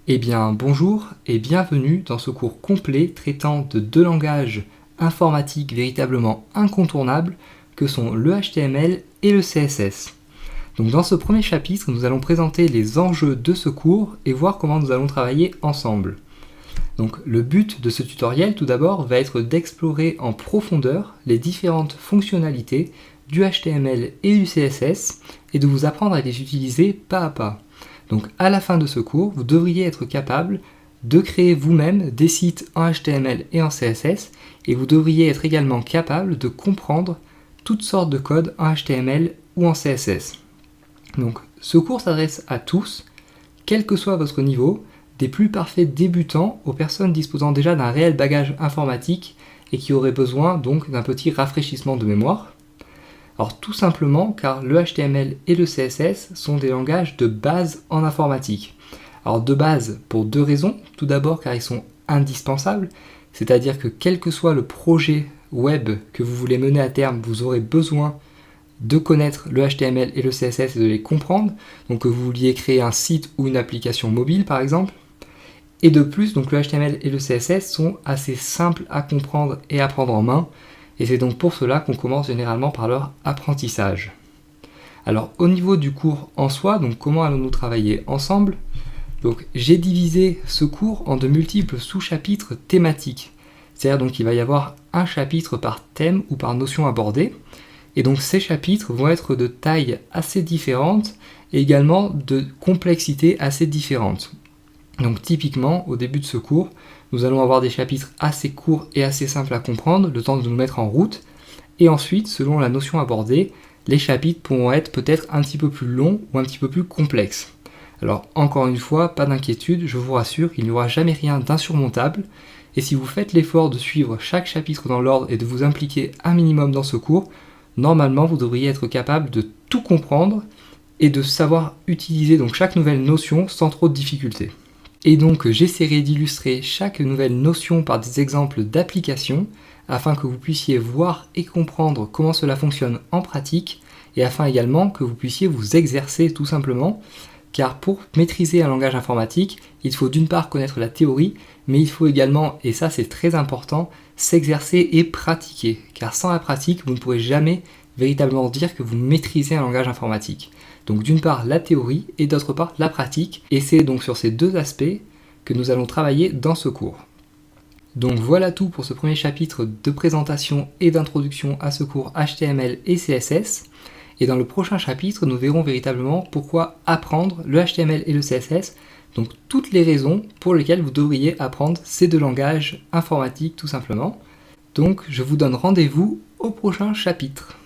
Eh bien, bonjour et bienvenue dans ce cours complet traitant de deux langages informatiques véritablement incontournables que sont le HTML et le CSS. Donc dans ce premier chapitre, nous allons présenter les enjeux de ce cours et voir comment nous allons travailler ensemble. Donc le but de ce tutoriel tout d'abord va être d'explorer en profondeur les différentes fonctionnalités du HTML et du CSS et de vous apprendre à les utiliser pas à pas. Donc à la fin de ce cours, vous devriez être capable de créer vous-même des sites en HTML et en CSS et vous devriez être également capable de comprendre toutes sortes de codes en HTML ou en CSS. Donc ce cours s'adresse à tous, quel que soit votre niveau, des plus parfaits débutants aux personnes disposant déjà d'un réel bagage informatique et qui auraient besoin donc d'un petit rafraîchissement de mémoire. Alors tout simplement car le HTML et le CSS sont des langages de base en informatique. Alors de base pour deux raisons. Tout d'abord car ils sont indispensables, c'est-à-dire que quel que soit le projet web que vous voulez mener à terme, vous aurez besoin de connaître le HTML et le CSS et de les comprendre. Donc que vous vouliez créer un site ou une application mobile par exemple. Et de plus, donc le HTML et le CSS sont assez simples à comprendre et à prendre en main. Et c'est donc pour cela qu'on commence généralement par leur apprentissage. Alors au niveau du cours en soi, donc comment allons-nous travailler ensemble? Donc j'ai divisé ce cours en de multiples sous-chapitres thématiques. C'est-à-dire donc qu'il va y avoir un chapitre par thème ou par notion abordée. Et donc ces chapitres vont être de taille assez différente et également de complexité assez différente. Donc typiquement, au début de ce cours, nous allons avoir des chapitres assez courts et assez simples à comprendre, le temps de nous mettre en route. Et ensuite, selon la notion abordée, les chapitres pourront être peut-être un petit peu plus longs ou un petit peu plus complexes. Alors encore une fois, pas d'inquiétude, je vous rassure, il n'y aura jamais rien d'insurmontable. Et si vous faites l'effort de suivre chaque chapitre dans l'ordre et de vous impliquer un minimum dans ce cours, normalement vous devriez être capable de tout comprendre et de savoir utiliser donc chaque nouvelle notion sans trop de difficultés. Et donc j'essaierai d'illustrer chaque nouvelle notion par des exemples d'application afin que vous puissiez voir et comprendre comment cela fonctionne en pratique et afin également que vous puissiez vous exercer tout simplement, car pour maîtriser un langage informatique, il faut d'une part connaître la théorie, mais il faut également, et ça c'est très important, s'exercer et pratiquer, car sans la pratique, vous ne pourrez jamais véritablement dire que vous maîtrisez un langage informatique. Donc d'une part la théorie et d'autre part la pratique, et c'est donc sur ces deux aspects que nous allons travailler dans ce cours. Donc voilà tout pour ce premier chapitre de présentation et d'introduction à ce cours HTML et CSS, et dans le prochain chapitre nous verrons véritablement pourquoi apprendre le HTML et le CSS, donc toutes les raisons pour lesquelles vous devriez apprendre ces deux langages informatiques tout simplement. Donc je vous donne rendez-vous au prochain chapitre.